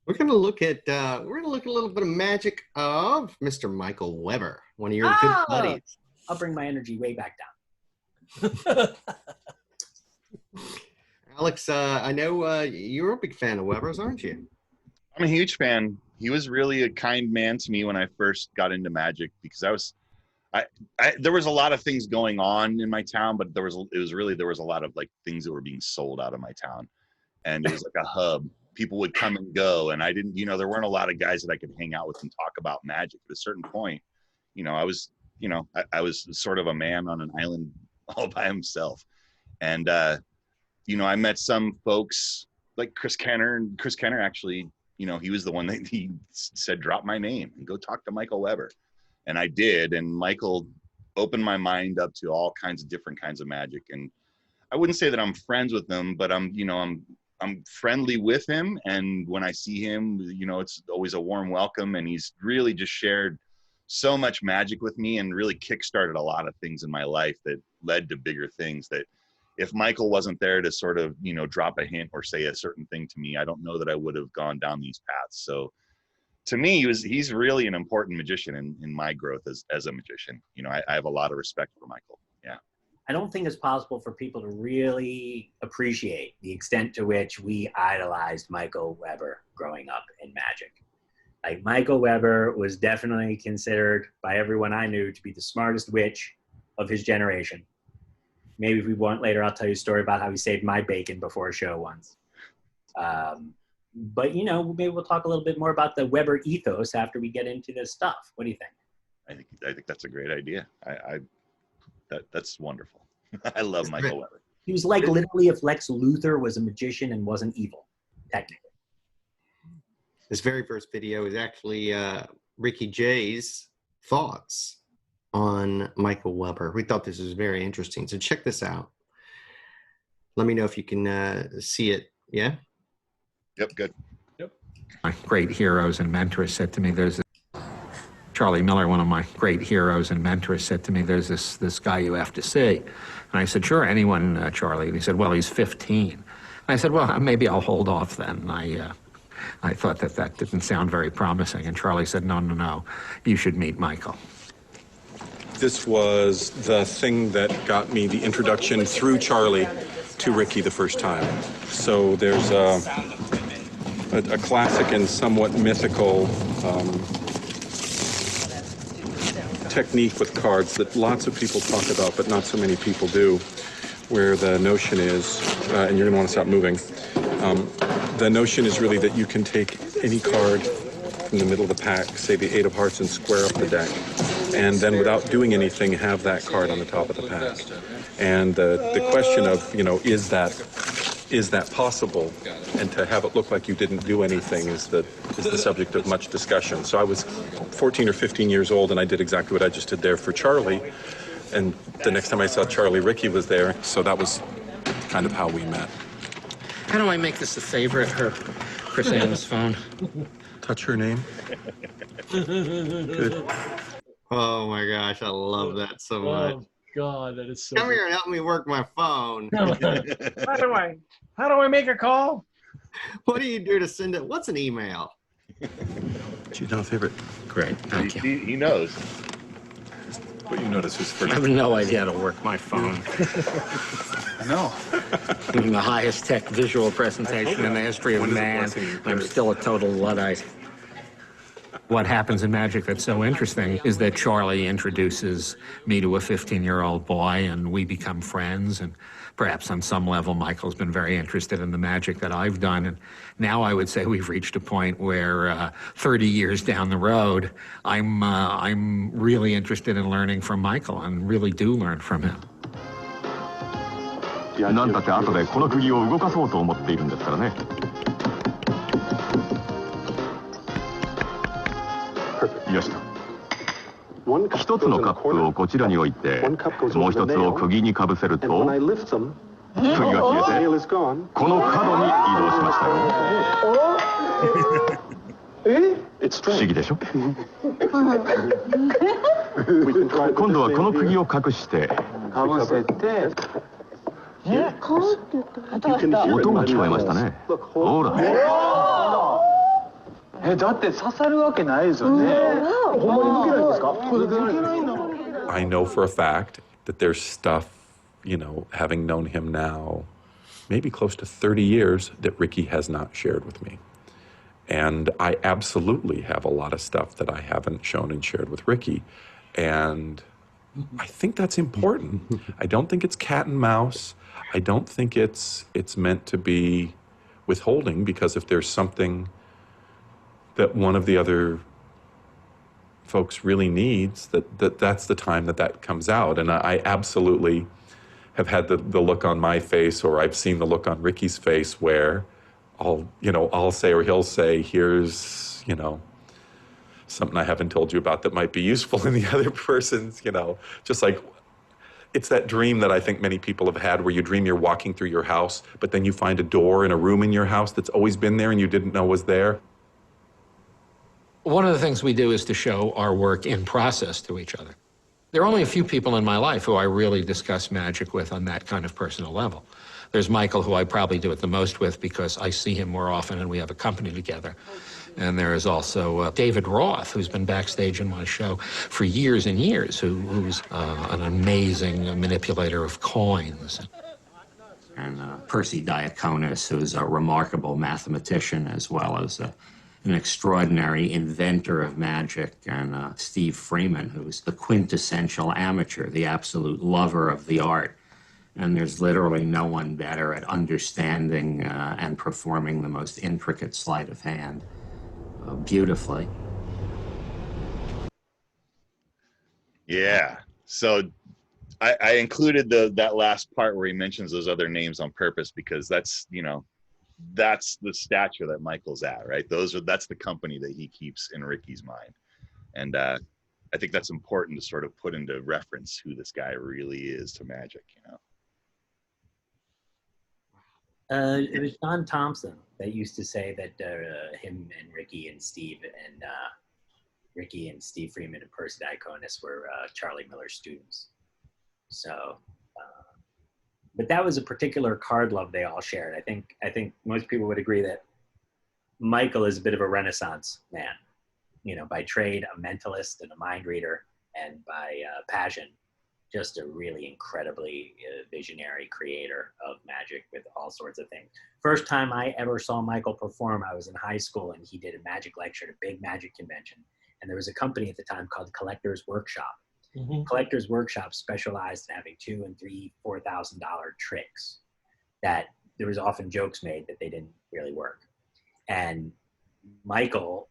We're gonna look at a little bit of magic of Mr. Michael Weber, one of your good buddies. I'll bring my energy way back down. Alex, I know you're a big fan of Weber's, aren't you? I'm a huge fan. He was really a kind man to me when I first got into magic, because there was a lot of things going on in my town, but there was a lot of like things that were being sold out of my town, and it was like a hub. People would come and go, and I didn't, there weren't a lot of guys that I could hang out with and talk about magic. At a certain point, I was sort of a man on an island all by himself, and I met some folks like Chris Kenner, and Chris Kenner actually, he was the one that he said, drop my name and go talk to Michael Weber. And I did. And Michael opened my mind up to all kinds of different kinds of magic. And I wouldn't say that I'm friends with him, but I'm friendly with him. And when I see him, it's always a warm welcome. And he's really just shared so much magic with me and really kickstarted a lot of things in my life that led to bigger things that, if Michael wasn't there to sort of, drop a hint or say a certain thing to me, I don't know that I would have gone down these paths. So to me, he's really an important magician in my growth as a magician. I have a lot of respect for Michael. Yeah. I don't think it's possible for people to really appreciate the extent to which we idolized Michael Weber growing up in magic. Like, Michael Weber was definitely considered by everyone I knew to be the smartest witch of his generation. Maybe if we want later, I'll tell you a story about how he saved my bacon before a show once. But, maybe we'll talk a little bit more about the Weber ethos after we get into this stuff. What do you think? I think that's a great idea. That's wonderful. I love Michael Weber. He was like literally if Lex Luthor was a magician and wasn't evil, technically. This very first video is actually Ricky J's thoughts on Michael Weber. We thought this was very interesting. So check this out. Let me know if you can see it. Yeah? Yep, good. Yep. My great heroes and mentors said to me, Charlie Miller, one of my great heroes and mentors, said to me, there's this guy you have to see. And I said, sure, anyone, Charlie. And he said, well, he's 15. And I said, well, maybe I'll hold off then. I thought that didn't sound very promising. And Charlie said, no, you should meet Michael. This was the thing that got me the introduction through Charlie to Ricky the first time. So there's a classic and somewhat mythical technique with cards that lots of people talk about, but not so many people do, where the notion is, and you're going to want to stop moving, the notion is really that you can take any card from the middle of the pack, say the 8 of hearts, and square up the deck, and then without doing anything, have that card on the top of the pack. And the question of, is that possible? And to have it look like you didn't do anything is the subject of much discussion. So I was 14 or 15 years old, and I did exactly what I just did there for Charlie. And the next time I saw Charlie, Ricky was there. So that was kind of how we met. How do I make this a favorite, her Chris Ann's phone? Touch her name. Good. Oh my gosh, I love that so much. Oh God, that is so Come here and help me work my phone. How do I make a call? What do you do to send it? What's an email? She's not a favorite. Great, thank you. He knows. But you notice who's I have no idea how to work my phone. I know. In the highest tech visual presentation in the history of man, I'm still a total Luddite. What happens in magic that's so interesting is that Charlie introduces me to a 15-year-old boy, and we become friends, and perhaps on some level Michael's been very interested in the magic that I've done, and now I would say we've reached a point where 30 years down the road, I'm really interested in learning from Michael and really do learn from him. なんだって後でこの釘を動かそうと思っているんですからね。よしと。一つのカップをこちらに置いて、もう一つを釘にかぶせると、釘が消えて、この角に移動しましたよ。不思議でしょ？今度はこの釘を隠して、音が聞こえましたね。ほら。だって刺さるわけないですよね。ほんまに抜けないんですか？これ抜けないんだもん。I know for a fact that there's stuff, having known him now maybe close to 30 years, that Ricky has not shared with me. And I absolutely have a lot of stuff that I haven't shown and shared with Ricky. And I think that's important. I don't think it's cat and mouse. I don't think it's meant to be withholding, because if there's something that one of the other folks really needs, that's the time that comes out. And I absolutely have had the look on my face, or I've seen the look on Ricky's face, where I'll say, or he'll say, here's, something I haven't told you about that might be useful in the other person's, just like, it's that dream that I think many people have had, where you dream you're walking through your house, but then you find a door in a room in your house that's always been there and you didn't know was there. One of the things we do is to show our work in process to each other. There are only a few people in my life who I really discuss magic with on that kind of personal level. There's Michael, who I probably do it the most with because I see him more often and we have a company together. And there is also David Roth, who's been backstage in my show for years and years, who's an amazing manipulator of coins. And Percy Diaconis, who's a remarkable mathematician as well as an extraordinary inventor of magic, and Steve Freeman, who's the quintessential amateur, the absolute lover of the art. And there's literally no one better at understanding and performing the most intricate sleight of hand beautifully. Yeah. So I included that last part where he mentions those other names on purpose, because that's the stature that Michael's at, right? That's the company that he keeps in Ricky's mind. And I think that's important to sort of put into reference who this guy really is to magic, It was John Thompson that used to say that him and Ricky and Steve Freeman and Percy Diaconis were Charlie Miller's students. So, but that was a particular card love they all shared. I think most people would agree that Michael is a bit of a Renaissance man, by trade a mentalist and a mind reader, and by passion just a really incredibly visionary creator of magic with all sorts of things. First time I ever saw Michael perform, I was in high school, and he did a magic lecture at a big magic convention. And there was a company at the time called Collector's Workshop. Mm-hmm. Collector's Workshop specialized in having $2,000 and $3,000, $4,000 tricks that there was often jokes made that they didn't really work. And Michael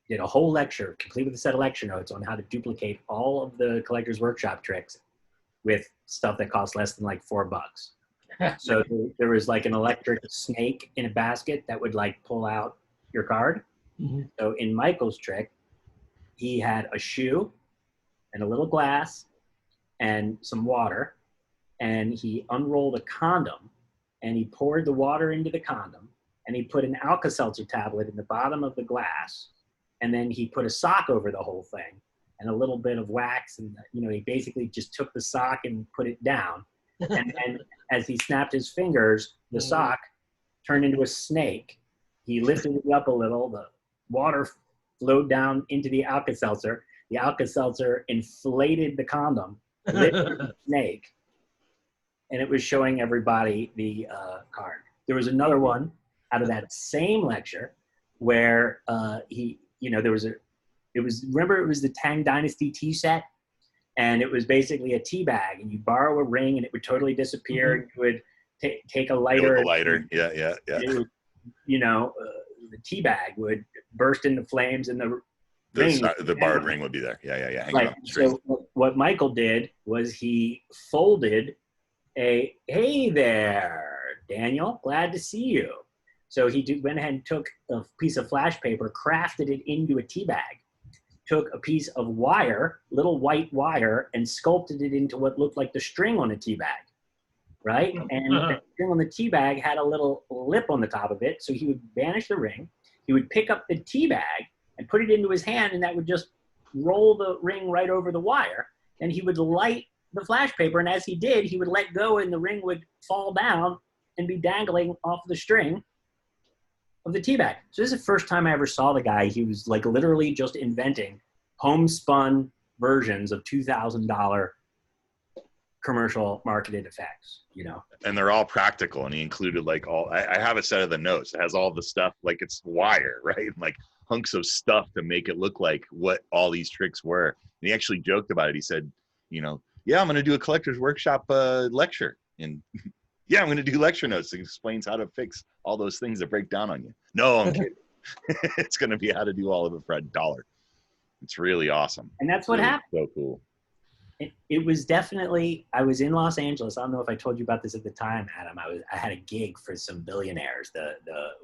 did a whole lecture, complete with a set of lecture notes, on how to duplicate all of the Collector's Workshop tricks with stuff that cost less than like $4. So there was like an electric snake in a basket that would like pull out your card. Mm-hmm. So in Michael's trick, he had a shoe and a little glass and some water, and he unrolled a condom, and he poured the water into the condom, and he put an Alka-Seltzer tablet in the bottom of the glass, and then he put a sock over the whole thing and a little bit of wax, and he basically just took the sock and put it down, and then as he snapped his fingers, the sock turned into a snake. He lifted it up a little, the water flowed down into the Alka-Seltzer. The Alka-Seltzer inflated the condom, lifted the snake, and it was showing everybody the card. There was another one out of that same lecture where remember it was the Tang Dynasty tea set, and it was basically a tea bag, and you borrow a ring and it would totally disappear. Mm-hmm. You would take a lighter. A lighter, yeah. It would, the tea bag would burst into flames, and the barred ring would be there. Yeah. Right. So what Michael did was he folded hey there, Daniel, glad to see you. So he went ahead and took a piece of flash paper, crafted it into a tea bag, took a piece of wire, little white wire, and sculpted it into what looked like the string on a tea bag, right? And the string on the tea bag had a little lip on the top of it, so he would vanish the ring. He would pick up the tea bag and put it into his hand, and that would just roll the ring right over the wire. And he would light the flash paper, and as he did, he would let go, and the ring would fall down and be dangling off the string of the tea bag. So this is the first time I ever saw the guy. He was like literally just inventing homespun versions of $2,000 commercial marketed effects, you know. And they're all practical, and he included like all, I have a set of the notes. It has all the stuff, like it's wire, right? Like hunks of stuff to make it look like what all these tricks were. And he actually joked about it. He said, you know, yeah, I'm going to do a collector's workshop lecture. And yeah, I'm going to do lecture notes that explains how to fix all those things that break down on you. No, I'm kidding. It's going to be how to do all of it for $1. It's really awesome. And that's what happened. So cool. It was definitely, I was in Los Angeles. I don't know if I told you about this at the time, Adam. I had a gig for some billionaires, the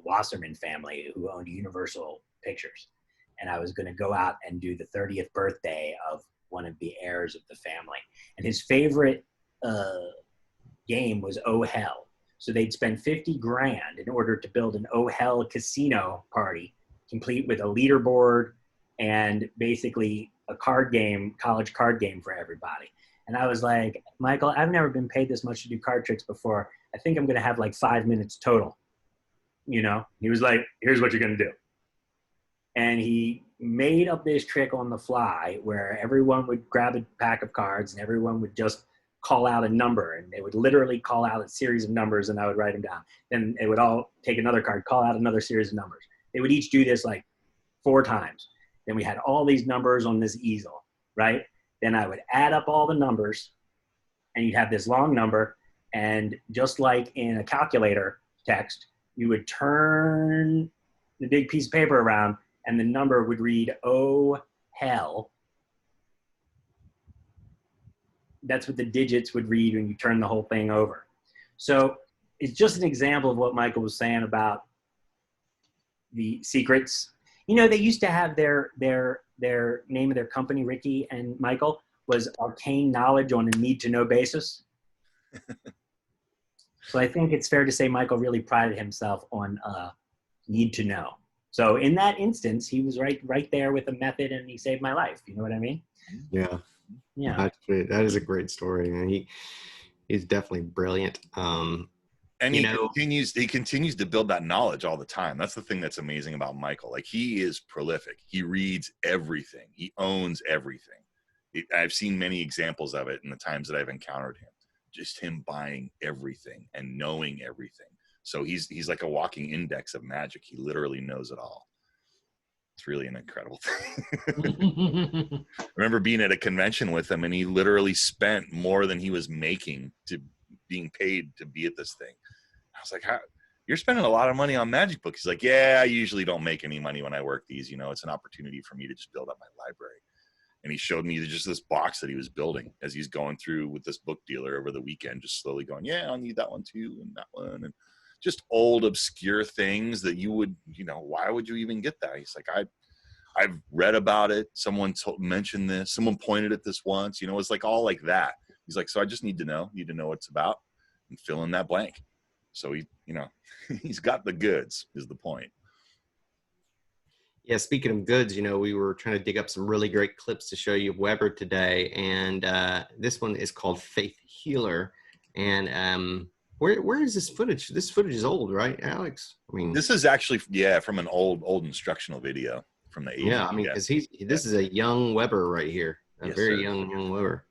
Wasserman family, who owned Universal Pictures. And I was going to go out and do the 30th birthday of one of the heirs of the family. And his favorite game was Oh Hell. So they'd spend 50 grand in order to build an Oh Hell casino party, complete with a leaderboard and basically a card game, college card game for everybody. And I was like, Michael, I've never been paid this much to do card tricks before. I think I'm going to have like 5 minutes total. You know, he was like, here's what you're going to do. And he made up this trick on the fly where everyone would grab a pack of cards and everyone would just call out a number, and they would literally call out a series of numbers, and I would write them down. Then they would all take another card, call out another series of numbers. They would each do this like 4 times. Then we had all these numbers on this easel, right? Then I would add up all the numbers, and you'd have this long number, and just like in a calculator text, you would turn the big piece of paper around, and the number would read, oh, hell. That's what the digits would read when you turn the whole thing over. So it's just an example of what Michael was saying about the secrets. You know, they used to have their name of their company, Ricky and Michael, was Arcane Knowledge on a need-to-know basis. So I think it's fair to say Michael really prided himself on need to know. So in that instance, he was right there with the method, and he saved my life. You know what I mean? Yeah. Yeah. That is a great story, and he's definitely brilliant. And he continues to build that knowledge all the time. That's the thing that's amazing about Michael. Like, he is prolific. He reads everything. He owns everything. I've seen many examples of it in the times that I've encountered him. Just him buying everything and knowing everything. So he's like a walking index of magic. He literally knows it all. It's really an incredible thing. I remember being at a convention with him, and he literally spent more than he was making to being paid to be at this thing. I was like, you're spending a lot of money on magic books. He's like, yeah, I usually don't make any money when I work these. You know, it's an opportunity for me to just build up my library. And he showed me just this box that he was building as he's going through with this book dealer over the weekend, just slowly going, yeah, I'll need that one too, and that one. And just old, obscure things that you would, you know, why would you even get that? He's like, I've read about it. Someone mentioned this. Someone pointed at this once. You know, it's like all like that. He's like, so I just need to know what it's about and fill in that blank. So he, you know, he's got the goods is the point. Yeah, speaking of goods, you know, we were trying to dig up some really great clips to show you of Weber today, and this one is called Faith Healer. And where is this footage? This footage is old, right, Alex? I mean, this is actually from an old instructional video from the 80s. Yeah, I mean, because this is a young Weber right here, very young Weber.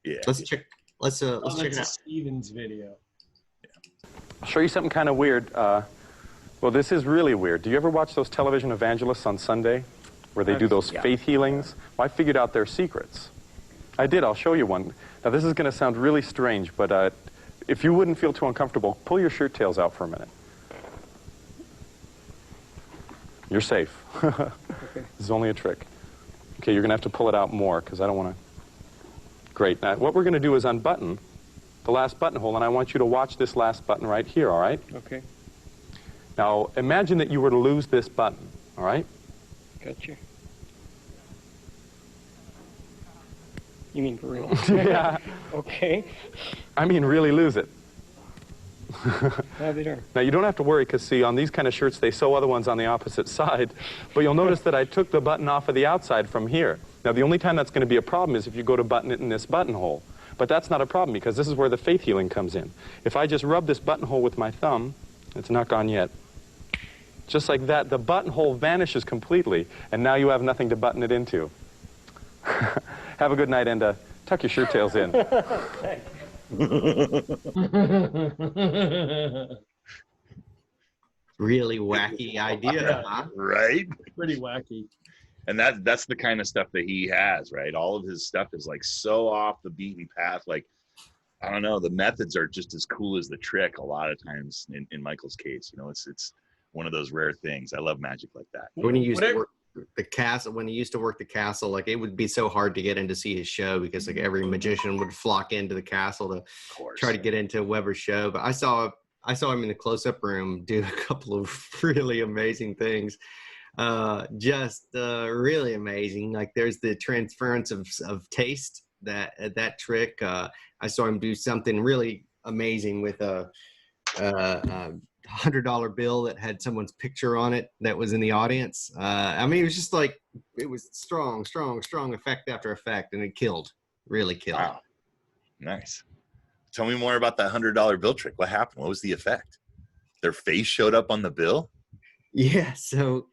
Yeah. Let's check. Let's check it out. Stevens video. I'll show you something kind of weird. Well, this is really weird. Do you ever watch those television evangelists on Sunday where they do those faith healings? Well, I figured out their secrets. I did. I'll show you one. Now, this is going to sound really strange, but if you wouldn't feel too uncomfortable, pull your shirt tails out for a minute. You're safe. Okay. This is only a trick. Okay, you're going to have to pull it out more because I don't want to. Great. Now, what we're going to do is unbutton the last buttonhole, and I want you to watch this last button right here, all right? Okay. Now, imagine that you were to lose this button, all right? Gotcha. You mean for real? Yeah. Okay. I mean really lose it. Yeah, they are. Now, you don't have to worry because, see, on these kind of shirts, they sew other ones on the opposite side. But you'll notice that I took the button off of the outside from here. Now, the only time that's going to be a problem is if you go to button it in this buttonhole. But that's not a problem because this is where the faith healing comes in. If I just rub this buttonhole with my thumb, it's not gone yet. Just like that, the buttonhole vanishes completely, and now you have nothing to button it into. Have a good night, and tuck your shirt tails in. Really wacky idea, huh? Right? Pretty wacky. And that's the kind of stuff that he has, right? All of his stuff is like so off the beaten path. Like, I don't know, the methods are just as cool as the trick a lot of times in Michael's case. You know, it's one of those rare things. I love magic like that. When he used to work the castle, when he used to work the castle, like it would be so hard to get in to see his show because like every magician would flock into the castle to try to get into Weber's show. But I saw him in the close-up room do a couple of really amazing things. Just really amazing. Like there's the transference of taste, that trick. I saw him do something really amazing with a $100 bill that had someone's picture on it that was in the audience. I mean, it was just like, it was strong effect after effect, and it really killed. Wow. Nice. Tell me more about that $100 bill trick. What happened? What was the effect? Their face showed up on the bill? Yeah, so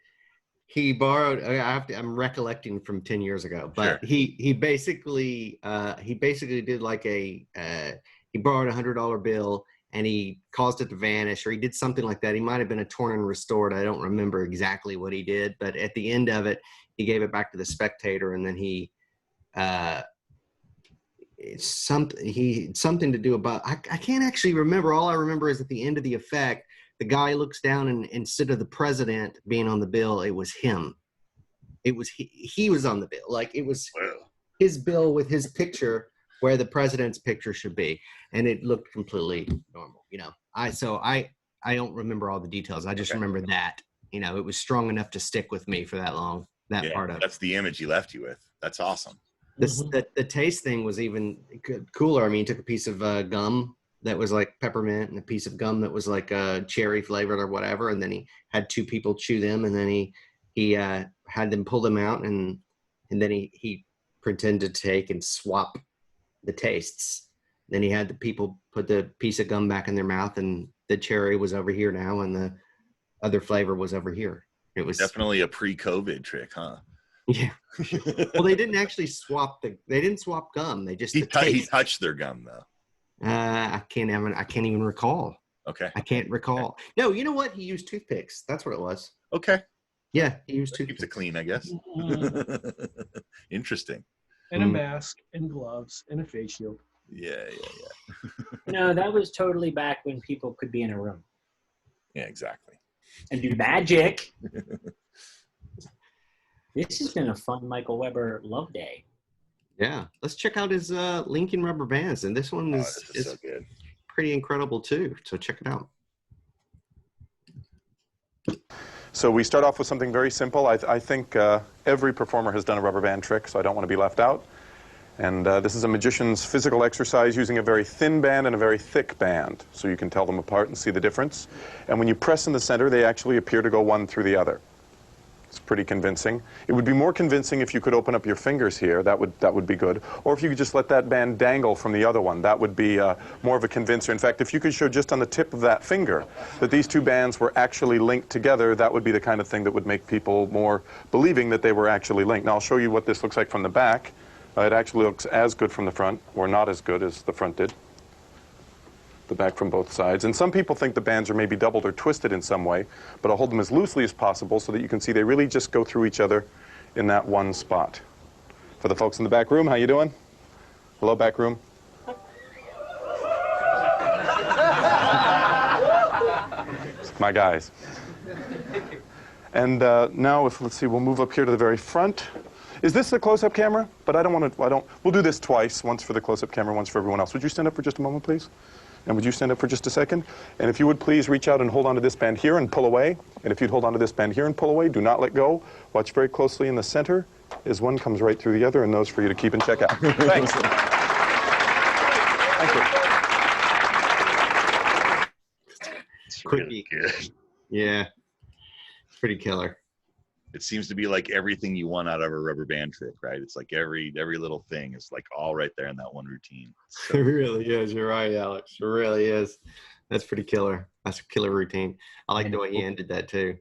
he borrowed, I'm recollecting from 10 years ago, but Sure. he basically did like he borrowed a $100 bill and he caused it to vanish, or he did something like that. He might have been a torn and restored. I don't remember exactly what he did, but at the end of it, he gave it back to the spectator, and then he something to do about, I can't actually remember. All I remember is at the end of the effect, the guy looks down, and instead of the president being on the bill, it was him. It was he was on the bill. Like it was his bill with his picture where the president's picture should be, and it looked completely normal. You know, I don't remember all the details. I just remember that, you know, it was strong enough to stick with me for that long. That part of it. That's the image he left you with. That's awesome. The taste thing was even cooler. I mean, he took a piece of gum that was like peppermint and a piece of gum that was like cherry flavored or whatever, and then he had two people chew them, and then he had them pull them out, and then he pretended to take and swap the tastes. Then he had the people put the piece of gum back in their mouth, and the cherry was over here now, and the other flavor was over here. It was definitely a pre-COVID trick, huh? Yeah. Well, they didn't actually swap gum. They just he touched their gum though. I can't even recall. Okay. I can't recall. No, you know what? He used toothpicks. That's what it was. Okay. Yeah, he used toothpicks. Keeps it clean, I guess. Interesting. And a mask and gloves and a face shield. Yeah. No, that was totally back when people could be in a room. Yeah, exactly. And do magic. This has been a fun Michael Weber love day. Yeah, let's check out his Lincoln rubber bands, and this one is so good. Pretty incredible too. So check it out. So we start off with something very simple. I think every performer has done a rubber band trick, so I don't want to be left out. And this is a magician's physical exercise using a very thin band and a very thick band, so you can tell them apart and see the difference. And when you press in the center, they actually appear to go one through the other. It's pretty convincing. It would be more convincing if you could open up your fingers here. That would be good. Or if you could just let that band dangle from the other one. That would be more of a convincer. In fact, if you could show just on the tip of that finger that these two bands were actually linked together, that would be the kind of thing that would make people more believing that they were actually linked. Now I'll show you what this looks like from the back. It actually looks as good from the front, or not as good as the front did. The back from both sides. And some people think the bands are maybe doubled or twisted in some way, but I'll hold them as loosely as possible so that you can see they really just go through each other in that one spot. For the folks in the back room, how you doing? Hello, back room. My guys. And now, let's see, we'll move up here to the very front. Is this the close-up camera? But I don't want to, we'll do this twice, once for the close-up camera, once for everyone else. Would you stand up for just a moment, please? And would you stand up for just a second? And if you would please reach out and hold onto this band here and pull away. And if you'd hold onto this band here and pull away, do not let go. Watch very closely in the center as one comes right through the other, and those for you to keep and check out. Thanks. Thank you. It's really good. Yeah. It's pretty killer. It seems to be like everything you want out of a rubber band trick, right? It's like every little thing is like all right there in that one routine. So. It really is. You're right, Alex. It really is. That's pretty killer. That's a killer routine. I like the way he ended that too.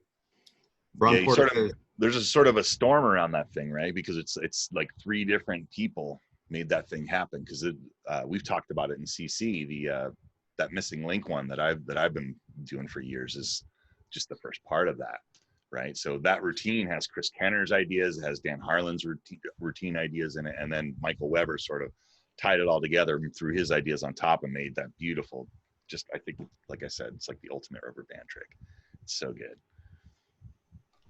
Ron Yeah, Porter says, there's a sort of a storm around that thing, right? Because it's like 3 different people made that thing happen. Because we've talked about it in CC. That missing link one that I've been doing for years is just the first part of that, right? So that routine has Chris Kenner's ideas, it has Dan Harlan's routine ideas in it, and then Michael Weber sort of tied it all together through his ideas on top and made that beautiful. Just I think, like I said, it's like the ultimate rubber band trick. It's so good.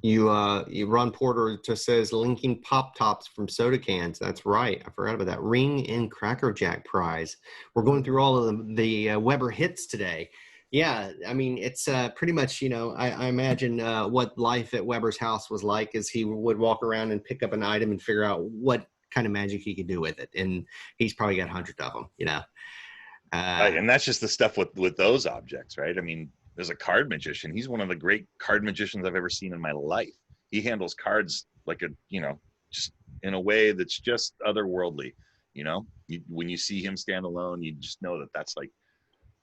Ron Porter just says linking pop tops from soda cans. That's right. I forgot about that. Ring and Cracker Jack prize. We're going through all of the Weber hits today. Yeah, I mean, it's pretty much, you know, I imagine what life at Weber's house was like is he would walk around and pick up an item and figure out what kind of magic he could do with it. And he's probably got hundreds of them, you know. Right, and that's just the stuff with those objects, right? I mean, there's a card magician. He's one of the great card magicians I've ever seen in my life. He handles cards like just in a way that's just otherworldly. You know, when you see him stand alone, you just know that that's like,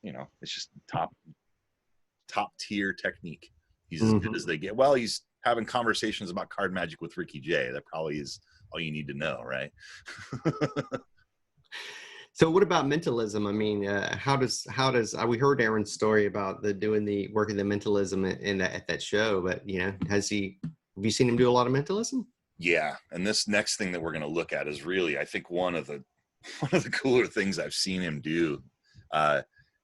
you know, it's just top tier technique. He's as good as they get. Well, he's having conversations about card magic with Ricky Jay. That probably is all you need to know, right? So what about mentalism? I mean, how does we heard Aaron's story about doing the working the mentalism at that show, but you know, have you seen him do a lot of mentalism? Yeah, and this next thing that we're going to look at is really, I think, one of the cooler things I've seen him do.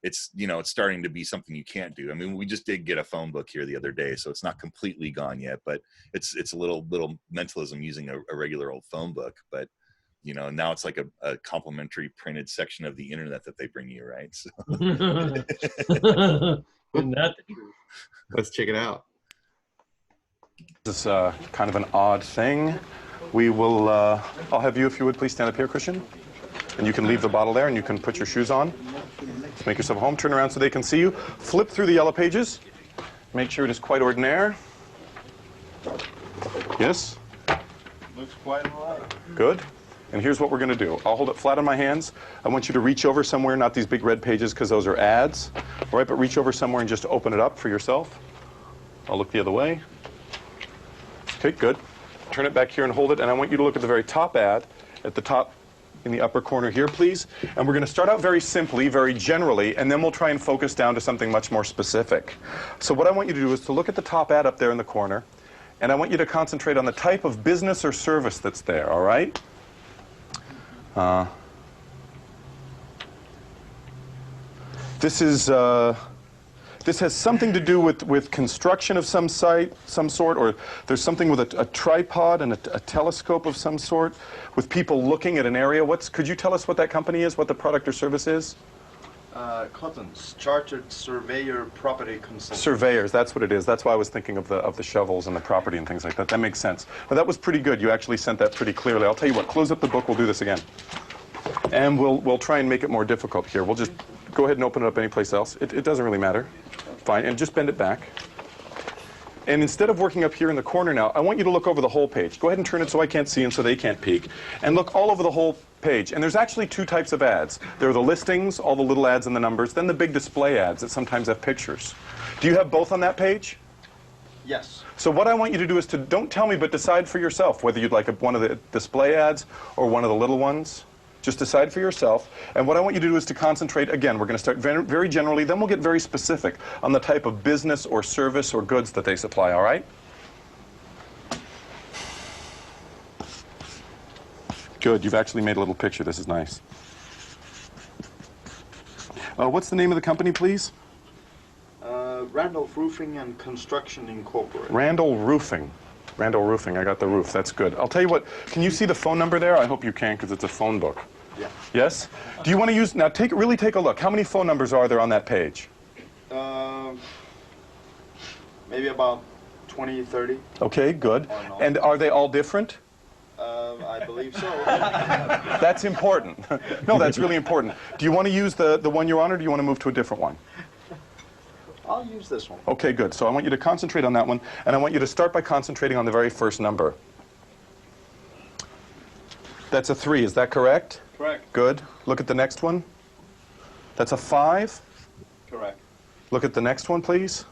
It's starting to be something you can't do. I mean, we just did get a phone book here the other day, so it's not completely gone yet, but it's a little mentalism using a regular old phone book, but you know, now it's like a complimentary printed section of the internet that they bring you, right? So. Isn't that the truth? Let's check it out. This is kind of an odd thing. We will, I'll have you, if you would, please stand up here, Christian. And you can leave the bottle there and you can put your shoes on. Just make yourself home, turn around so they can see you. Flip through the yellow pages. Make sure it is quite ordinaire. Yes? Looks quite all right. Good. And here's what we're going to do. I'll hold it flat on my hands. I want you to reach over somewhere, not these big red pages because those are ads. All right, but reach over somewhere and just open it up for yourself. I'll look the other way. Okay, good. Turn it back here and hold it. And I want you to look at the very top ad at the top in the upper corner here, please. And we're going to start out very simply, very generally, and then we'll try and focus down to something much more specific. So what I want you to do is to look at the top ad up there in the corner, and I want you to concentrate on the type of business or service that's there, all right? This has something to do with construction of some sort, or there's something with a tripod and a telescope of some sort, with people looking at an area. Could you tell us what that company is, what the product or service is? Cottons, Chartered Surveyor Property Consultant. Surveyors, that's what it is. That's why I was thinking of the shovels and the property and things like that. That makes sense. Well, that was pretty good. You actually sent that pretty clearly. I'll tell you what, close up the book, we'll do this again. And we'll try and make it more difficult here. We'll just go ahead and open it up anyplace else. It doesn't really matter. Fine, and just bend it back. And instead of working up here in the corner now, I want you to look over the whole page. Go ahead and turn it so I can't see and so they can't peek. And look all over the whole page. And there's actually 2 types of ads. There are the listings, all the little ads and the numbers, then the big display ads that sometimes have pictures. Do you have both on that page? Yes. So what I want you to do is to, don't tell me, but decide for yourself whether you'd like one of the display ads or one of the little ones. Just decide for yourself. And what I want you to do is to concentrate, again, we're going to start very, very generally, then we'll get very specific on the type of business or service or goods that they supply, all right? Good, you've actually made a little picture. This is nice. What's the name of the company, please? Randolph Roofing and Construction Incorporated. Randall Roofing. Randall Roofing, I got the roof. That's good. I'll tell you what, can you see the phone number there? I hope you can, because it's a phone book. Yeah. Yes? Do you want to use, now really take a look. How many phone numbers are there on that page? Maybe about 20, 30. Okay, good. And are they all different? I believe so. That's important. No, that's really important. Do you want to use the one you're on, or do you want to move to a different one? I'll use this one. Okay, good. So I want you to concentrate on that one, and I want you to start by concentrating on the very first number. That's a 3, is that correct? Correct. Good. Look at the next one. That's a 5? Correct. Look at the next one, please.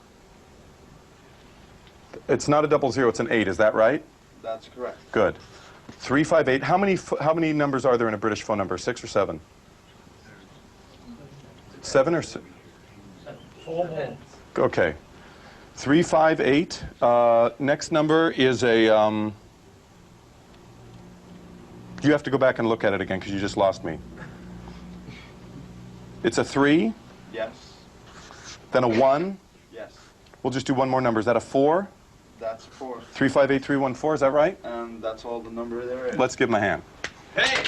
It's not a 00, it's an 8, is that right? That's correct. Good. 358. How many numbers are there in a British phone number? 6 or 7? 7 or 6? Okay. 358. Next number is a. You have to go back and look at it again because you just lost me. It's a 3. Yes. Then a 1. Yes. We'll just do one more number. Is that a 4? That's 4. 358314. Is that right? And that's all the number there is. Let's give him a hand. Hey!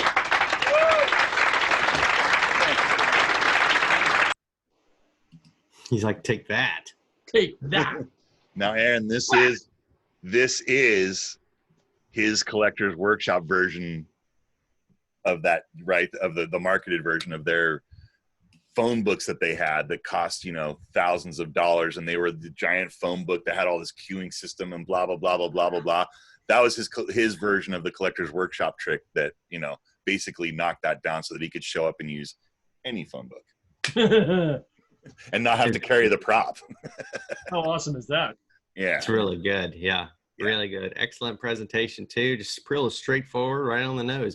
He's like, take that. Take that. Now, Aaron, this is his collector's workshop version of that, right? Of the marketed version of their phone books that they had that cost, you know, thousands of dollars, and they were the giant phone book that had all this queuing system and blah blah blah blah blah blah blah. That was his version of the collector's workshop trick that, you know, basically knocked that down so that he could show up and use any phone book and not have to carry the prop. How awesome is that? Yeah, It's really good. Yeah, really good. Excellent presentation too. Just real straightforward, right on the nose, man.